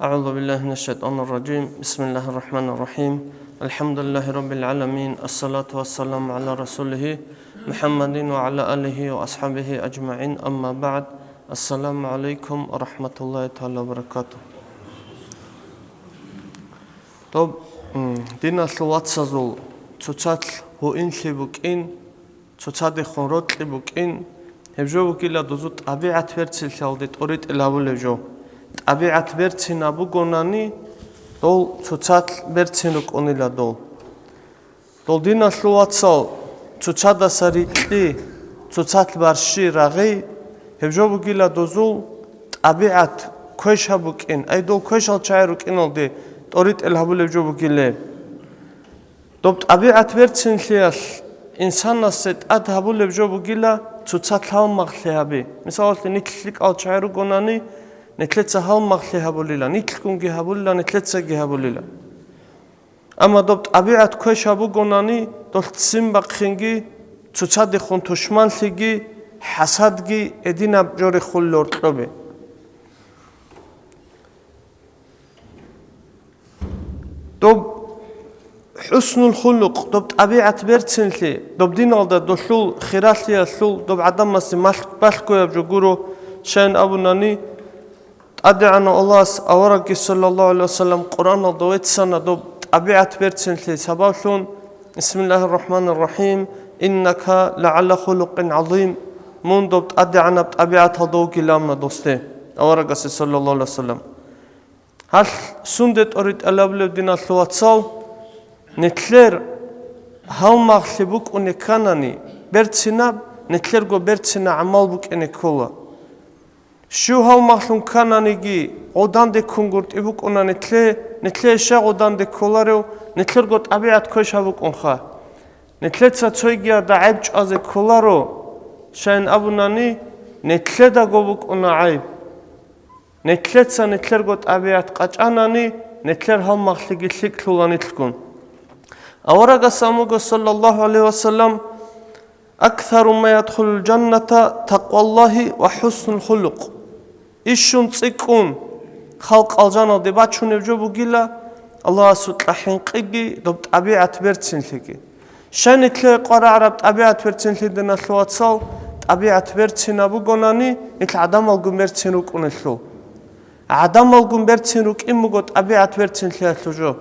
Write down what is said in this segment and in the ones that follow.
أعوذ بالله من الشيطان الرجيم بسم الله الرحمن الرحيم الحمد لله رب العالمين الصلاة والسلام على رسوله محمد وعلى آله وأصحابه أجمعين أما بعد السلام عليكم ورحمة الله تعالى وبركاته. طب دين الواتسازول تشاتل هو إنشي بوكين تشاتي خنروت بوكين هبجو بوكيلا دوزوت أبيعت فرتسل شالدت أريد إلهول هبجو طبيعت برتسنا بوغوناني دول تشاتل برتسنو كونيلا دول دين الواتسال تشادا ساريتلي تشاتل بارشي راغي هبجو بوكيلا دوزول طبيعت كويشا بوكين أي دول كويشال چايروك إنالدي أريد إلهول هبجو بوكيلا دوب طبيعت برتسنليال إنسان نسيت أدهبول هبجو بوكيلا تشاتل مغليابي مثال نيكليك أو چايروك غوناني نتلتسا هالمغلي هابوليلا نتلكون جهابوليلا نتلتسا جهابوليلا أما دوبت أبيعت كويش هابو غوناني دولت سيمبق خنجي تشادي خون تشمان ثيجي حسادجي إدينا بجوري خول لورتلوبي دوب حسن الخلق دوبت أبيعت بيرتسنلي دوب دين alda دولول خيراتلي الثول دوب عدم مسي بالكو يبجو غورو شان أبو ناني أدعنا الله أورك صلى الله عليه وسلم قرآن الضويت سنة دوب أبيعت بيرتسنلي سبابلون بسم الله الرحمن الرحيم إنك لعلى خلق عظيم من دوب أدعنا بأبيعت هدوك لامنا دوستي أورك صلى الله عليه وسلم هل سندت أريد ألابلو دينا الثواتساو نتلر هاو مغلبوك ونكاناني بيرتسناب نتلر جو بيرتسنا عمال بوك إنكولا شو هاو مخلون كانانيجي عودان دي كونغورت إبوك أنا نتلي شا عودان دي كولاريو نتلر قط أبيعت كوش هابوك أنخا نتلي تساتويجيا دا عيبج أزي كولارو شاين أبو ناني نتلي دا قوبوك أنا عيب نتلي تسا نتلر قط أبيعت قاج أناني نتلر هاو مخلقي سيك لولاني تلكون أورغا ساموغو صلى الله عليه وسلم أكثر ما يدخل الجنة تقوى الله وحسن الخلق إيشون تسيكون خلق الجنة دباتشون يبجوبو جيلا الله سطلحين قيجي دوبت أبيعت بيرتسن لكي شان تلاقي قرع ربط أبيعت بيرتسن لدينا الواتسال أبيعت بيرتسن أبو قناني إتل عدم القم بيرتسن روك أنشلو عدم القم بيرتسن روك إمو قد أبيعت بيرتسن لكي جو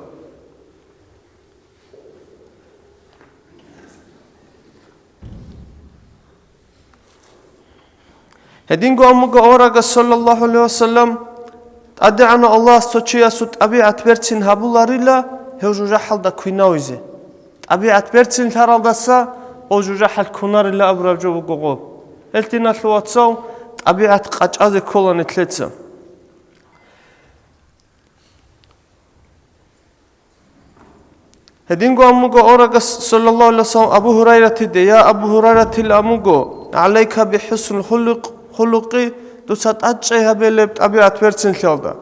هدينغو أمغو أورغا صلى الله عليه وسلم أدعنا الله سوچيا سوت أبيعت بيرتسن هابولاريلا هوجو جحل دا كويناويزي أبيعت بيرتسن هارالداسا هوجو جحل كوناريلا أبراجو بغوغو هلتنا الواتساو أبيعت قاچازي كولا نتلتسا هدينغو أمغو أورغا صلى الله عليه وسلم أبو هريرة دي يا أبو هريرة الأمغو عليك بحسن الخلق خلقي دوسات أجيها بلبت أبيعت بيرتسن خلدا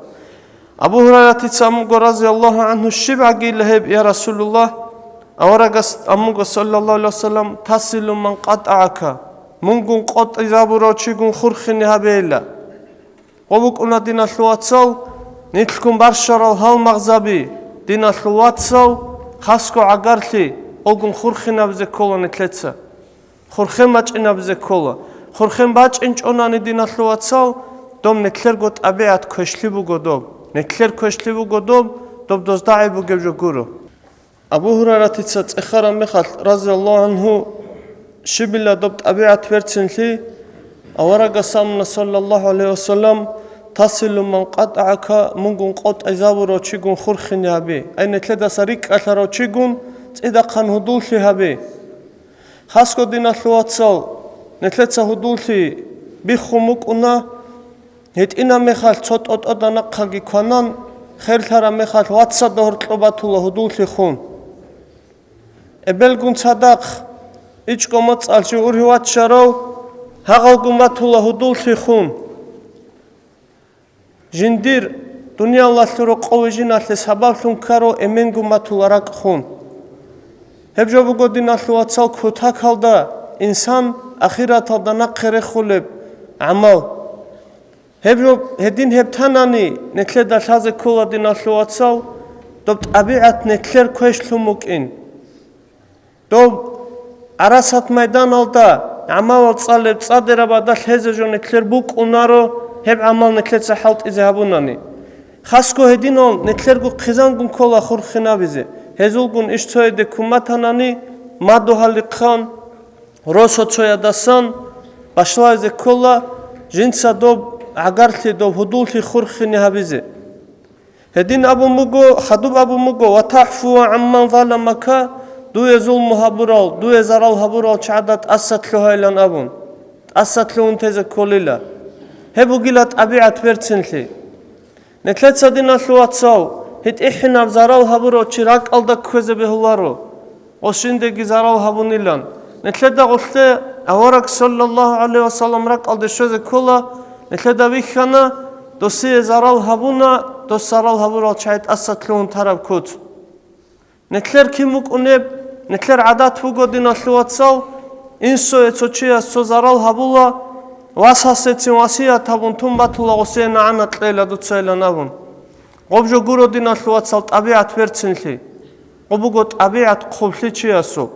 أبو هريرة تسامغو رضي الله عنه الشبع قيل لهب يا رسول الله أورغس أمغو صلى الله عليه وسلم تصل من قطعك منغون قط إذابورو چيغون خورخيني هبيلا وبوك أنا دينا الواتسال نتلكم برشارال هال مغزابي دينا الواتسال خاسكو عقارتي ألغون خورخينا بزي كولا نتلتسا خورخين ماچئنا بزي كولا خورخين باچئنچ أناني دينا الواتسال دوم نتلر قط أبيعت كوشلي بوغو دوب نتلر كوشلي بوغو دوب دوزداعي بوغو جوغورو أبو هريرة تيتسات إخارا مخال رضي الله عنه شبلا دوبت أبيعت بيرتسن لي أورغا سامنا صلى الله عليه وسلم تصل من قطعك منغون قط إزابورو چيغون خورخين يابي أي نتلدا سريك أثارو چيغون تيدا قان هدول لي هابي خاسكو دينا الواتسال نتلتسا هدولتي بيخوموك أنا هيت إنا مخال صوت أدانا قاقي كوانان خير ترى مخال واتسا دهور طلباتولا هدولتي خون إبلغون صداق إيش قمت سألشي أوري واتشارو هاقل قمتولا هدولتي خون جندير دنيا الله تلو قوي جينا لسباب لون كارو إمين قمتولا راق خون هبجو بقو دينا الواتسال كوتاك هالدا إنسان أخيرا تلدا نقر خلب عمل هدين هبتاناني نتلر دا شازي كولا دين أشلواتسال دوب طبيعت نتلر كويش لموكين دوب عراسات ميدان الدا عمال تصالب تصادر باداش هزجو نتلر بوك ونارو هب عمال نتلر تحالت إذهبوناني خاسكو هدينول نتلرغو قزانغون كولا خورخنا بيزي هزولغون اشتوي دي كوماتاناني مادو هالقان روسو تشويا داسان باشلايزي كولا جنسا دوب عقارتي دوب هدولتي خورخني هابيزي هدين أبو مغو خدوب أبو مغو وتحفوا عمان ظلمك دو يزول هابورال دو يزارال هابورال شعدات أسات لهايلان أبون أسات لهون تيزي كوليلا هبو قيلات أبيعت بيرتسنلي نتلت سادينا شواتساو هيت إحنا بزارال هابورو چراك ألدا كوزي بهولارو وشندگي زارال هابونيلان نتلت دا غلطة أورك صلى الله عليه وسلم راك ألدا شوزي كولا نتلت دا بيخانا دوسي زارال هابونا دوس زارال هابورو چايت أسات لون تراب كود نتلر كيموك أنيب نتلر عادات فوقو دينا شواتساو إنسو يتوچيا سو زارال هابولا واساسيتين واسيا تابون تنباتولا غسينا عنا تليلا دو تسيلا نابون غبجو غورو دينا شواتسال طبيعت بيرتسنلي غبوغو طبيعت قبلي چياسو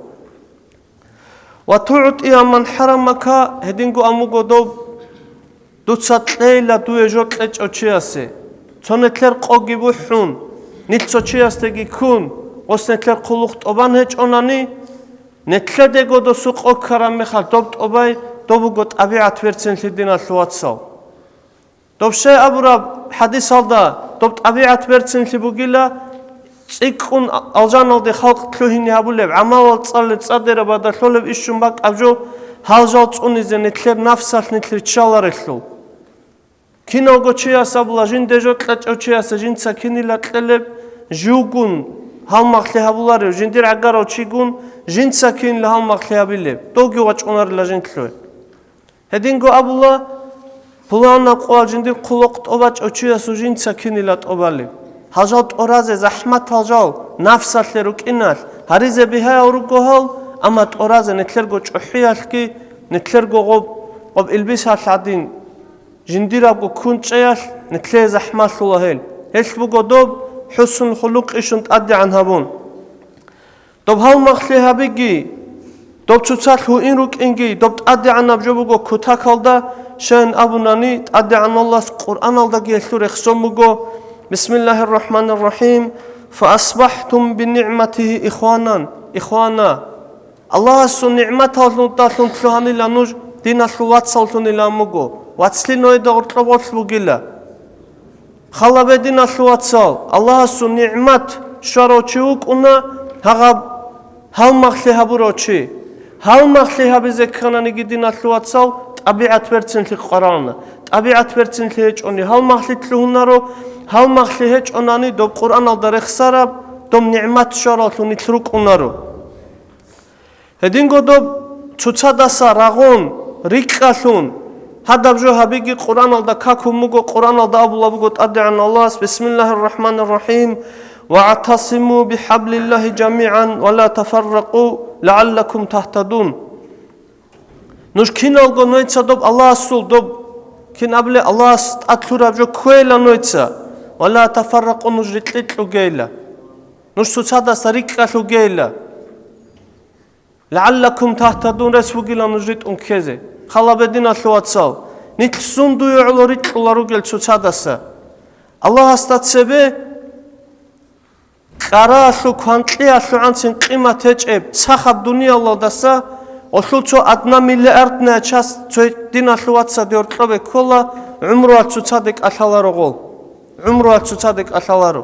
وتعط إيا من حرمك هدينغو أموغو دو تساتليلا دو يجوت لچو چياسي تونتلر قوغي بوحون نيلسو چياستگي كون غس نتلر قلوخت أبان هج أوناني نتلر ديگو دو سوق أكرام مخال دوبت أباي دوبوغوت أبيعت بيرتسنلي دينا شواتسال دوب شيء أبورا حديث هذا دوبت أبيعت بيرتسنلي بوغيلا تيكون ألجان دي خلق تلوهيني هابوليب عمال تصالي تصادر بادا شولب إشون باك أبجو هالجال توني زي نتلر نفسال نتلر تشالار إخلو كينو غو چياسا بولا جين ديجو تلچو چياسا جين تسا كيني لاتلب جوغون هالمخلي هابولاريو جين دير عقارو چيغون جين تسا كيني لهالمخلي هابوليب دوغي واچ اونار لجين تلوه هدينغو أبولا بلانا قوال جندير قلوقت أباچ أچياسو جين تسا كيني لات أبالي هالجال تورازي زحمت هالجال نفسال لروك إنال هاريزي بيها أوروغو هال أما تورازي نتلرغو چوحيالكي نتلرغو غب إلبيس هالعدين جندير أبو كون چيال نتلي زحمات الله هيل هيش بوغو دوب حسن الخلق إشن تأدي عن هابون دوب هالمخلي هابيجي دوب تسال هو إن روك إنجي دوب تأدي عن أبجوبوغو كتاك هالدا شان أبو ناني تأدي عن الله القرآن هالدا جيلتور إخسوموغو بسم الله الرحمن الرحيم فأصبحتم بنعمته إخوانا الله سو نعمت هالون تالون تلوهاني لانوج دينا شوات سالتوني لاموغو واتسلي نوي دغر تلوات بوغيلا خلا دينا شوات سال الله سو نعمت شاروچيوك أنا هغب هالمخلي هابوروچي هالمخلي هابيزي كاناني دينا شوات سال طبيعت بيرتسنلي قرآن طبيعت بيرتسنلي هيچوني هالمخلي تلوهنارو هالمخلي هيچوناني دو قرآن الدار خسارب دوم نعمت شاراتوني تلوك أونارو هدينغو دوب چوچاداسا راغون ريكالون هذا بجو هبيجي قرآن الدا كاكو مغو قرآن الدا أبو لابوغو تأدي عن الله بسم الله الرحمن الرحيم واعتصموا بحبل الله جميعا ولا تفرقوا لعلكم تهتدون نوش كين الغو نويتسا دوب الله السول دوب كين أبلي الله أتلورا بجو كويلا نويتسا ولا تفرقوا نوش رتلتلو جيلا نوش سوچادا سريكالو جيلا لعلكم تهتدون رسو جيلا نوش رت انكيزي خلا بدينا شواتسال نتلسون دويو على رتلو لاروغل سوچاداسا الله استاتسبه قراشو كوانتلياشو عنسين قيمة تجعب ساخب دنيا الله داسا وشلتو أدنى مليارد ناچاس دينا شواتسا ديورتلوبه كولا عمرو أتسوچادك أشالارو غول عمرو أتسوچادك أشالارو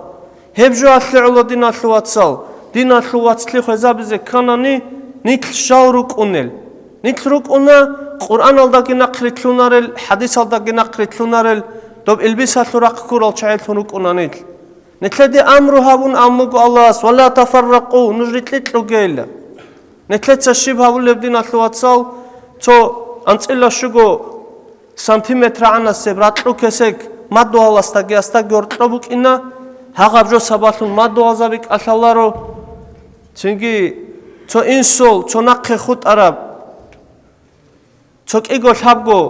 هبجو أشلي على دينا شواتسال دينا شواتسلي خزابزي كاناني نتل شاوروك أونيل نتلروك أونا قرآن الداقي نقريتلونارل حديث الداقي نقريتلونارل دوب إلبيسا شراق كورال شايلتونوك أونا نتل نتلدي أمرو هابون أموغو الله ولا تفرقوا نجريت لتلو جيلا نتلت الشيب هابون لبدينا تلواتسال تو أنتإلا شغو سنتيمتر عنا سيبراتلو كسيك مادو الله استاقي ورطلبوك إنا هاقب جو سباتلون مادو عزابيك أشالارو تنجي تو إنسول تو نقي خود عرب توك إيغو شابغو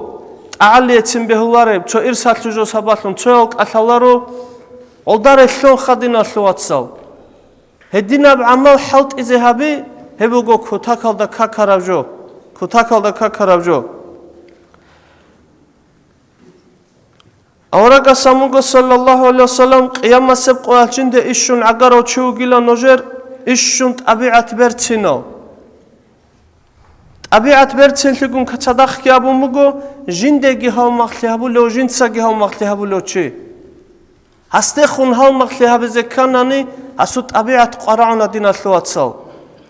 تعاليتين بهولاري تو إرسال تجو سباتلون توك أثالارو ولدار الشون خدنا شواتسال هدينا بعمل حلت إذهابي هبوغو كوتاكال دا كاكاراجو كوتاكال دا كاكاراجو أورغا ساموغو صلى الله عليه وسلم قيامة سبقوا الجند إشون عقارو تشوغيلا نوجر إشون طبيعة برتينو طبيعة برتين تكون كتدخ كيابو مغو جندگي هاو مختيابو لو جنساگي هاو مختيابو لو چي هستخون هاو مختيابو زكاناني هسو طبيعة قرعنا دينا ثواتسال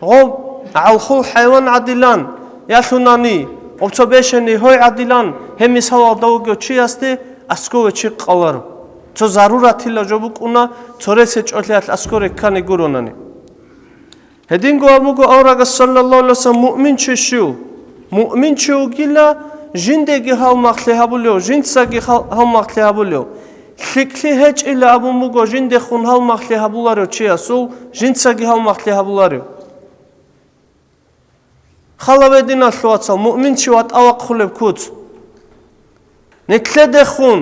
غوب عالخو حيوان عدلان يالثوناني وبتوبيشني هوي عدلان هميس هاو دوغو چي هستي اسكو چي قوارو تو ضرورت لا جوبوك اونا توريسه چوليات اسكو ركاني گوروناني هدينغو أبوغو أورغا صلى الله عليه وسلم مؤمن شو جيلا جندگي هاو مختلها بوليو جنساگي هاو مختلها بوليو خكلي هج إلا أبو موغو جند خون هاو مختلها بولاريو چيا سو جنساگي هاو مختلها بولاريو خلا بدينا الثواتسال مؤمن شو أتأوق خلب كوت نتلد خون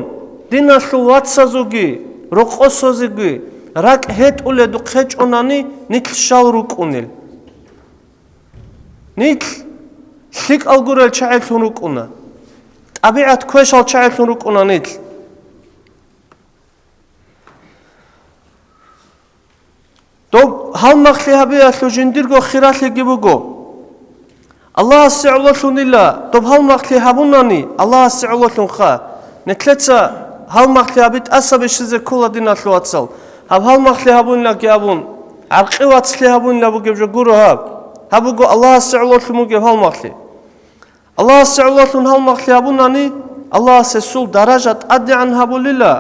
دينا الثواتسازوغي رقصوزوغي راك هيت أولي دو خيج أوناني نتل شاوروك أونيل نتل ثيك ألغورل شاعل ثنوك أونا طبيعة كويشال شاعل ثنوك أونا نتل دوب هل مخليها بيا ثو جنديرغو خيرات لجيبوغو الله السعولة ثنيلا دوب هل مخليها بوناني الله السعولة ثنخا نتلتسا هل مخليها بيت أسا بشيزي كولا دينا ثواتسال هل مخليها بون لك يابون عرقي واتسليها بون لابو جبجو قورو هابوغو الله السعولة ثموغيب هل مخلي الله السعولة ثن هل مخليها بوناني الله سسول درجة أدي عن هابو لله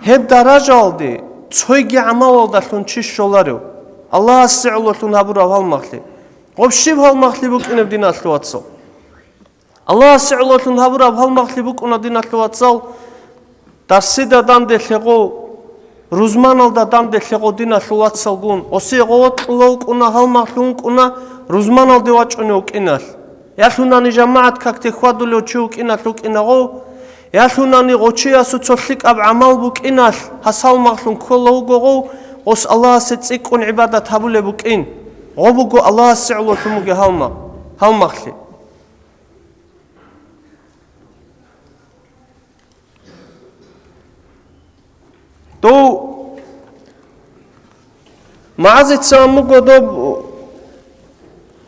هب درجة aldi تويجي عمال alda ثن چيش شولاريو الله السعولة ثن هابورا هل مخلي غبشيب هل مخلي بوك إنب دينا ثواتسال الله السعولة ثن هابورا هل مخلي بوك إنب دينا ثواتسال درسيدا دان دي ثغو Рузман алда дамде легодина ثواتсалгун оси гот уна халмахлунг уна рузман алде вачунук инал яхунани жамаат какте хвадуло чук инал лук инаго яхунани гочия суцоллик аб амал бук инал хасал махлун коллого ос аллах се цикун ибадат хабуле бук ин гобуго аллах си'лу тумуге халмахли تو معزت ساموگو دو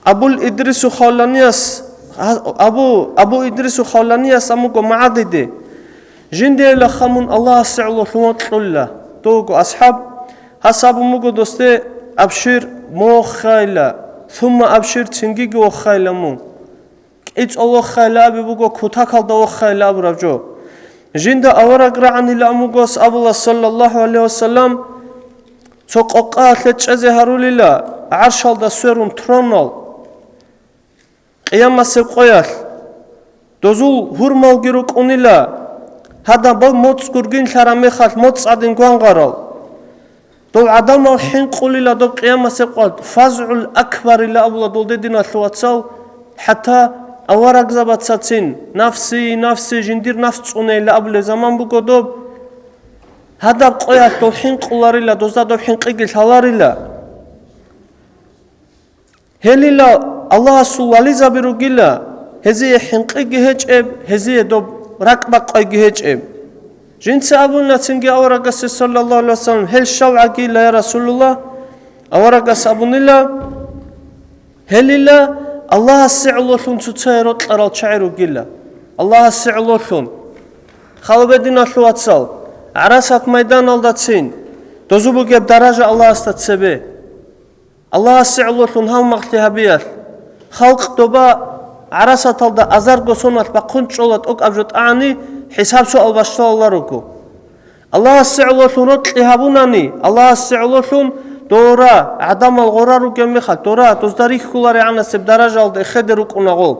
ابو الادريس خولانياس ابو ادريس خولانياس اموگو معدده جندي لخمون الله سعلو ثواتلله توگو اصحاب حساب موگو دوسته ابشر مو خيلا ثم ابشر تنگيگو خيلمون ايت الله خيلا بيبوگو كوتاكال دو خيلا برجو جندا أورق رعني لأموغوس أبولا صلى الله عليه وسلم توقعات لتشازهرو لله عرشال دا سورون ترونال قيامة سبقيال دوزول هرمال جيروك أونيلا هذا بل موتس قرقين شراميخات موتس عدين قوانغارال دول عدم الحين قولي لا دول قيامة سبقيال فزع الأكبر إلا أبولا دول دينا ثواتسال حتى أورق زبط ساتين نفسي جندير نفس أوني لأبل زمان بقدوب هذا بقيات دو حين قلاري لا دوزا دو حين قيقل هلاري لا هلي لا الله سوالي زبيرو قيلا هزي حين قيقل هجئب هزي دو ركبا قيقل هجئب جنس أبونا تنجي أورق صلى الله عليه وسلم هل شوع قيلا يا رسول الله أورق أبونا الله هلي لا الله السعلوثون تتيرو تلرال شعرو قيلا الله السعلوثون خالبدنا ثواتسال عراسات ميدان الداتسين دوزوبو جيب درجة الله استتسبه الله السعلوثون هاو مختيها بيال خلق دوبا عراسات الدا أزارقو سونات باقونش أولاد أوك أبجوت أعني حساب سؤال باشتو الله روكو الله السعلوثون رتلهابوناني الله السعلوثون دورا عدم الغرار وجميخ دورا تزدريك كلاري عنا سب درجة على خدروك ونقول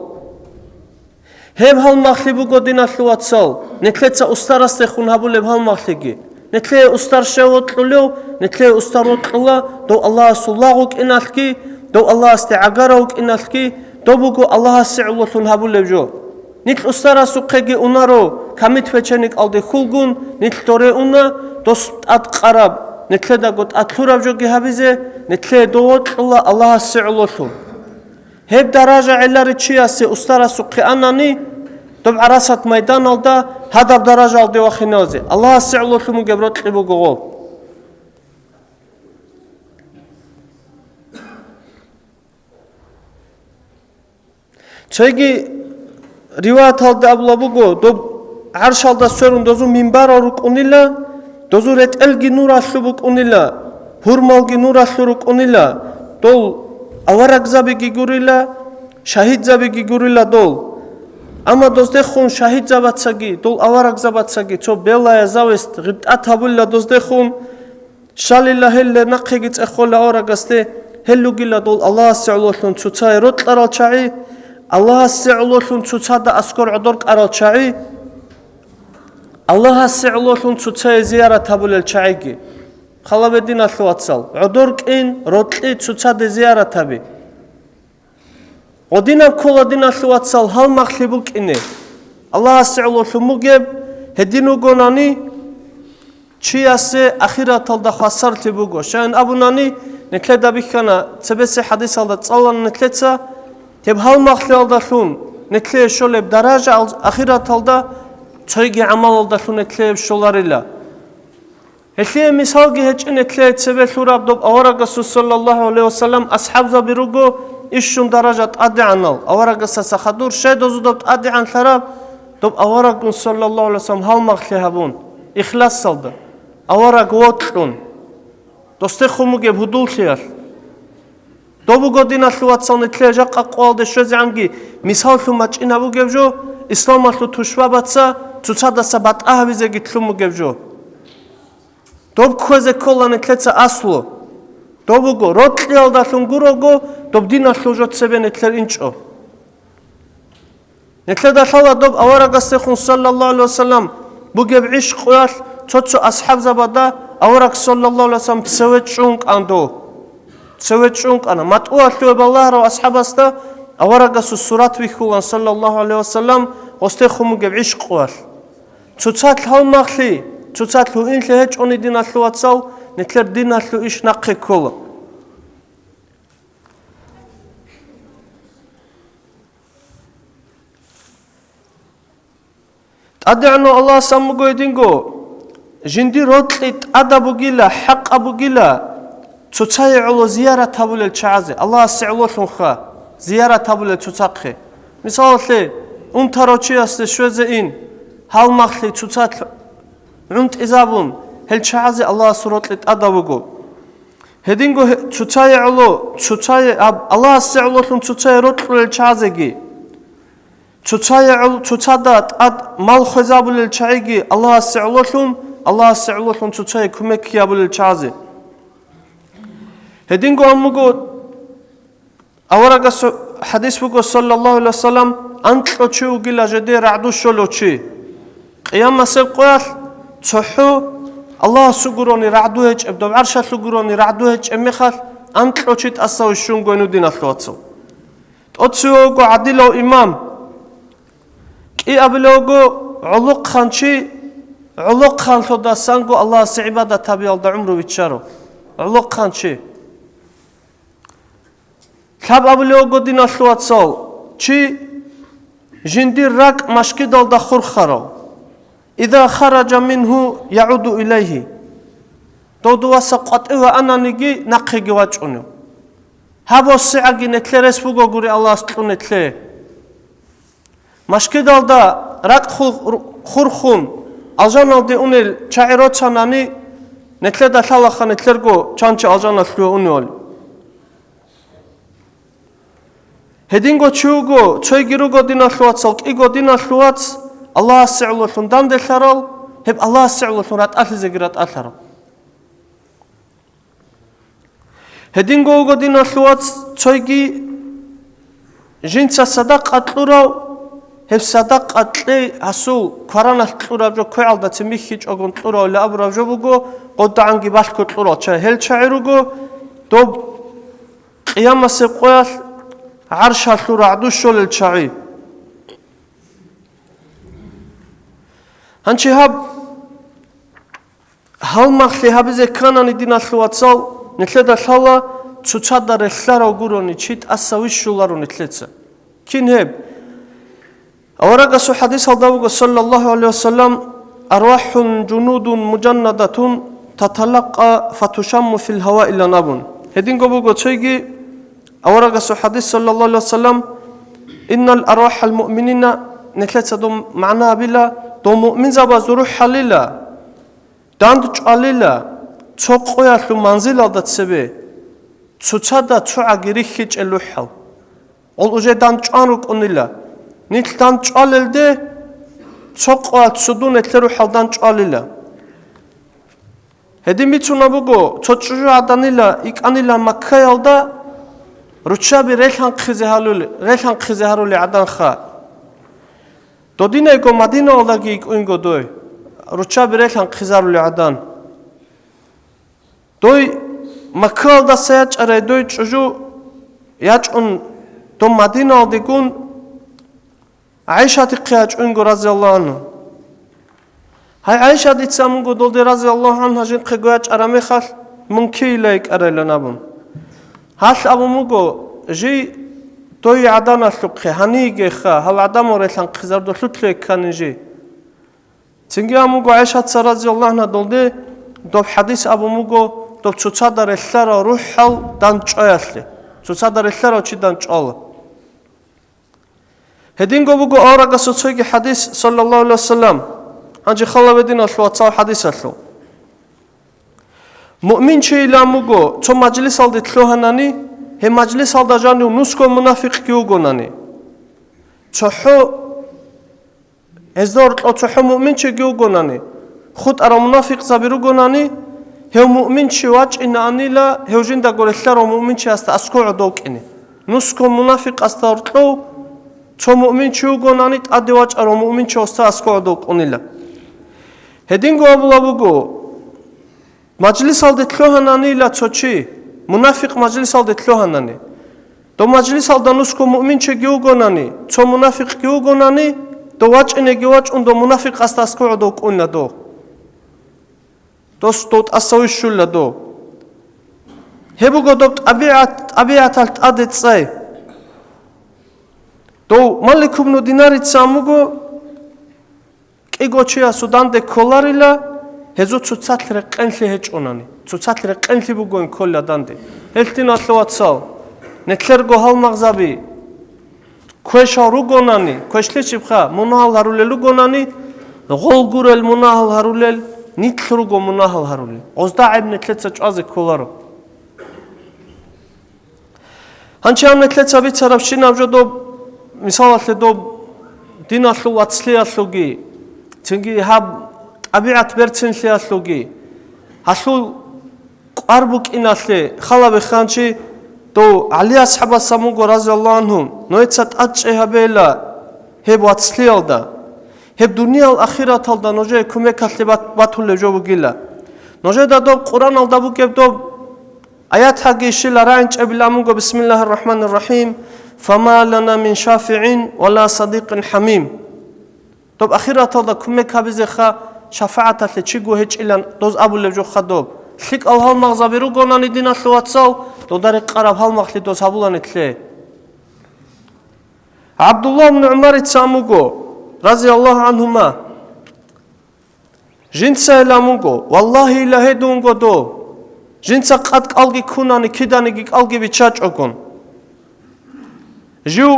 هب هالمخلبو قدينا ثواتسال نتلت أسترست خون هبول بهالمخلقي نتلي أستر شوت للو نتلي أستروت الله دو الله سلاغك إنالكي دو الله استعجروك إنالكي دو بقو الله سعلوثون هبول بجو Нит устара суқеги унаро камит феченик алди хулгун нит торе уна дос атқараб нетледа гот атлураб жоги хабизе нетле доотла Аллах си'улоту хеб даража илари чияси устара суқи анани доб арасат майдан алда хадаб даража алди вахинози Аллах си'улоту мугеброт либу гого чайги риваят алда аблабуго доб арш алда сөрун дозу минбар орук унила дозу ретелги нур ашлубук унила хурмалги нур ашлурук унила дол аварак забиги гурила шахид забиги гурила дол ама доздехун шахид забатсаги дол аварак забатсаги цо белая завест гибтат абулла доздехун шалилла хелле нақхиги цехола аварагасте хеллугила дол Аллах си'улотун цуцай ротларал чаи Аллах си'улотун цуцада аскор удорк арал чаи Аллах си'улотун цуцай зиярат абулел чаиги халабедин аслуатсал удорк ин ротли цуцада зиярат аби одинав коладин аслуатсал хал махлибук ине Аллах си'улотун мугеб хедину гонани чиясе ахират алда хасар тибуго шайн абунани нетледа бихана цебесе хадис алда цалан нетлеца теб хал махли алдашун нетле шолеб даража ахират алда цойги амал алдашун нетле шоларила хетле мисалги хеч нетле цебе шураб доб аварагасу саллаллаху алейхи вассалам асхаб забируго ишшун даражат ади анал аварагаса сахадур шедозу доб ади ан шараб доб аварагун саллаллаху алейхи вассалам хал махли хабун ихлас салда авараг вотлун досте хумуге будул шияр добу година луатсал нетле жақа қуалде шөзи анги мисал лу мачина гевжо ислам лу тушва батса цуцадаса бат ахвизе гитлуму гевжо доб көзе кола нетлеца аслу добу го ротли алдашун гурого доб дина лу жот себе нетлер инчо нетле дашала доб аварагасе хун саллаллаху алейхи вассалам бугев иш қуял цоцу асхаб забада авараг саллаллаху алейхи вассалам цевет чунг андо цевет чунг ана матуа луеб Аллахро асхабаста аварагасу сурат вихулан саллаллаху алейхи вассалам осте хумугев иш қуял цуцат хал махли цуцат лу инле хеч они дина лу атсал нетлер дина лу иш наққи кола тади'ну Аллах самуго единго жинди ротлит адабугила хақ абугила цуцай уло зиярат табулел чаазе Аллах си'улотун ха зиярат табулел цуцақхи мисалли унтарочи асте шөзе ин хал махли цуцат унт изабун хел чаазе Аллах суротлит адабуго хединго цуцай уло цуцай Аллах си'улотун цуцай ротлел чаазеги цуцадат ад мал хозабулел чаиги Аллах си'улотун цуцай кумек ябулел чаазе هدينغو أمغو أورغا حديث بغو صلى الله عليه وسلم أنت لوشي وغيلا جدي رعدو شو لوشي قيام مسيب قوال تحو الله سوغروني رعدو هج ابدو عرشا سوغروني رعدو هج اميخال أنت لوشي تأساو الشونغو إنو دينا ثلواتسو تأتسوغو عدلو إمام كي أبلوغو علوق خانشي علوق خان ثودا سانغو الله سعبادة تابي دا عمرو بيتشارو علوق خانشي خاب أبلوغو دينا ثلواتسو چي جندي راك مشكدال دا خرخرو إذا خرج منه يعود إليه دودو واسقط إيوا أنا نجي نقيجي واجونو هابو السعاقي نتلي رسبوغو غوري الله سطلو نتلي مشكدال دا راك خرخون أجانال دي أونيل چايرو چاناني نتلي دا ثالخا نتلرغو چانچي أجانال ثلو أونيول هدينغو چوغو چويگيروغو دينا ثلواتسال كيغو دينا ثلواتس الله سي'улотун دانده ثارال هب الله سي'улотун رات أثزيغرات أثارال هدينغو غدينا ثلواتس چويگي جنسا صدق أطلوراو هب صدق أطلي حسول قرانا أطلوراو جو كوي عالدا تميخيج أغن أطلوراو لأبراو جو بغو قد عنگي باشكو أطلوراو چه هل چايروغو دوب قيام سيب قويال عرش أطلورا عدو شول الچاعي هنشي هب هل مخلي هبزي كانني دين الثواتصال نتلد الحالة تشادر الثار وقروني تشيت أسويش شولاروني تلتسا كين هب أورق سو حديث الدوق صلى الله عليه وسلم أرواح جنود مجندة تتلقى فتشم في الهواء إلى نابون هدين قبوغو تشيجي أورق سو حديث صلى الله عليه وسلم إن الأرواح المؤمنين نتلتسا دوم معناها بلا دوم مؤمن زباز روح حليلا داندج عليلا تشوقيا ثم منزل هذا تسبي تشادا تشوع جريخج اللوحل أول أجي داندج عنك أنيلا نيت داندج عليلده تشوقيا تشدون تروح داندج عليلا هدي ميتونا بقو تشجع دانيلا إك أنيلا مكايلدا رتشابي ريحان خزهارولي عدان خا دودينا يكو مدينة ولاقي يكو إنغو دوي رتشابي ريحان خزهارولي عدان دوي مكال دا سياج أري دوي تشجو ياجون دو مدينة وديكون عيشة تقياج إنغو رضي الله عنه هاي عيشة دي تسامنغو دولدي رضي الله عنه جين قيقوياج أرامي خال منكي لايك أري لنابون هاش أبو مغو جي توي عدانا ثقخي هنيجي خا هل عدامو ريحان خزار دو ثلثلي كان جي تنجي أمغو عيشة رضي الله عنه دولدي دوب حديث أبو مغو دوب تشادر الثرى روح حل دان تشايسلي تشادر الثرى وشي دان تشال هدين غو بغو أورغا سوتشيجي حديث صلى الله عليه وسلم هنجي خلا بدين أشلو أتصاو حديث أشلو مؤمن شيء لا مغو تو مجلس الدي تلوهناني هي مجلس الدا جانو نسكو منافق كيوغوناني تحو ازدور تحو مؤمن شيء كيوغوناني خود ارا منافق زبيروغوناني هو مؤمن شيء واج ان انيلا هو جندا غول الثرو مؤمن شيء است اسكو دوكني نسكو منافق استورتلو تو مؤمن شيء غوناني ادي واج ارا مؤمن شيء است اسكو دوكنيلا هدينغو ابلابوغو مجلس الدي تلوهناني لا تشوشي منافق مجلس الدي تلوهناني تو مجلس الدا نسكو مؤمن شي جيوغوناني تو منافق جيوغوناني تو واج اني جواج اندو منافق استاسكو دو كون دو توس توت اسويشول دو هبوغو دوت ابيات ادت ساي تو مالك بن دينار تساموغو كيغوچيا سودان دي كولاريلا هزو تشوتساتلر قنلي هچوناني تشوتساتلر قنلي بوغون كولا داندي هلتين اطلواتسال نتلرغو هال مغزابي كويشا روغوناني كويشلي چيبخا مناهل هاروللو گوناني غولغورل مناهل هارولل نيتلرغو مناهل هارولل ازدا ابن تلتسا چازي كولارو هانچام نتلتسا بيتسرافشين ابجو دو مثال اخلي دو دين اخلو واتسلي اخلوغي تنگي هاب أبيعت برتين لياسلوجي هسول قربك إناسلي خلا بخانشي تو علي أصحاب السموق رضي الله عنهم نويتسات أتشيها بيلا هب واتسليال دا هب دنيا الأخيرة تلدا نوجه كمي كاتلي باتول لجوبو جيلا نوجه دا دوب قرآن الدابو كيب دوب آيات حقي شيلا رانش أبلا مونغو بسم الله الرحمن الرحيم فما لنا من شافعين ولا صديق حميم دوب أخيرة تلدا كمي كابزي خا شفاعة تلتشيغو هيج إلان دوز أبو لبجو خدوب لك الهال مغزابيرو قوناني دينا ثواتسال دو داري قرب هال مخلي دوز هبولاني تلي عبد الله بن عمر تساموغو رضي الله عنهما جنسا إلاموغو والله إلهي دونغو دو جنسا قد قلقي كوناني كيداني قلقي بيچاچ اوغون جو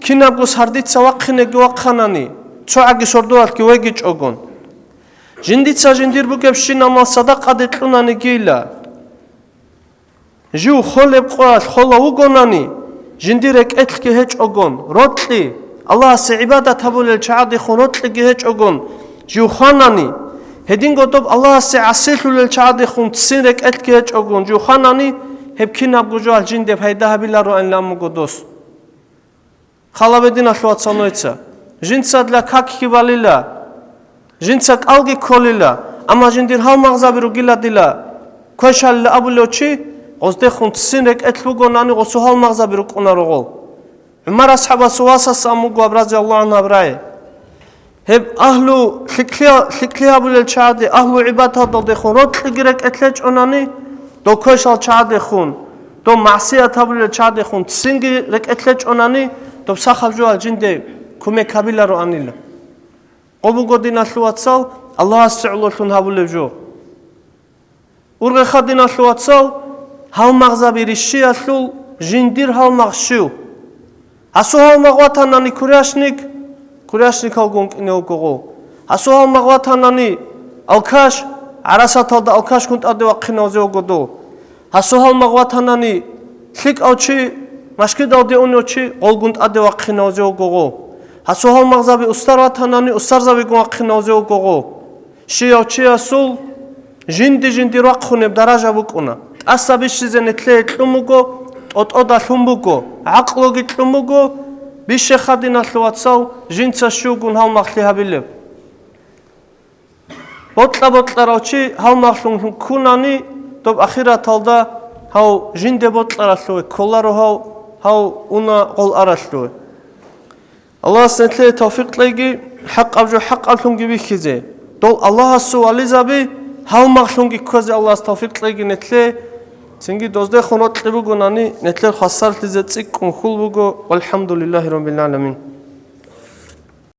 كينابغو سارديت سواقخيني گواقخاناني چوعاگي سوردوال كي ويگيچ اوغون جنديتسا جندير بوكبشين أما صدقة دتلوناني جيلا جو خلب قوال خلا وقوناني جنديرك اتلكي هج أقون روتلي الله سعبادة تبول الشعادي خون روتلكي هج أقون جو خاناني هدين قطب الله سعسيلو للشعادي خون تسينك اتلكي هج أقون جو خاناني هبكينا بجوال جندب هيدها بلارو أن لامو قدوس خلا بدينا شوات صنويتسا جنساد لك حكي باليلا جنسك ألقي كوليلا أما جندير هال مغزابيرو جيلا ديلا كويشال أبو لوتشي غزدي خون تسينك اتلوغو ناني غسو هال مغزابيرو كونارو غول عمر أصحاب سواسا ساموغو أبرازي الله عنه أبراي هب أهلو ثقلها بالشعاد أهلو عبادة ضدخون رد تجرك أتلج أناني دو كوشال شعاد خون دو معصية بالشعاد خون تسنجي رك أتلج أناني دو سخف جو الجند كم كابيلا رو أنيلا قبو قدنا شلواتسال الله استعلو شون هابول جو ورغ خدنا شلواتسال هاو مغزى بريشيا شل جندير هاو مغشو هسو هاو مغواتاناني كورياشنيك هاو قونك إنه قوغو هسو هاو مغواتاناني الكاش عرسات هالدا الكاش كنت أدي وقنا وزيو قدو هسو هاو مغواتاناني شيك أو شي مشكد أو دي أونيو شي قول كنت أدي وقنا وزيو قوغو هسو هاو مغزى بأستار واتاناني أستار زبي قون وقنا وزيو قوغو شي أو شي أسول جندي رقخوني بدرجة بكونا أصابي شيزي نتلي تلوموغو أودا ثمبوغو عقلوغي تلوموغو بيشي خدنا ثواتساو جنسا شوغون هاو مخليها بلب بطلا راوشي هاو مخلون كوناني دوب أخيرا تالدا هاو جندي بطلا راشلوه كولارو هاو اونا قول أراشلوه الله سنتلي توفيق ليجي حق أبجو حق ألتونجي بيكيزي دول الله سوالي زابي هاو مخلونجي كوزي الله توفيق ليجي نتلي سنجي دوزده خونات لبوغو ناني نتلر خاصار تزتسيك ونخول بوغو والحمد لله رب العالمين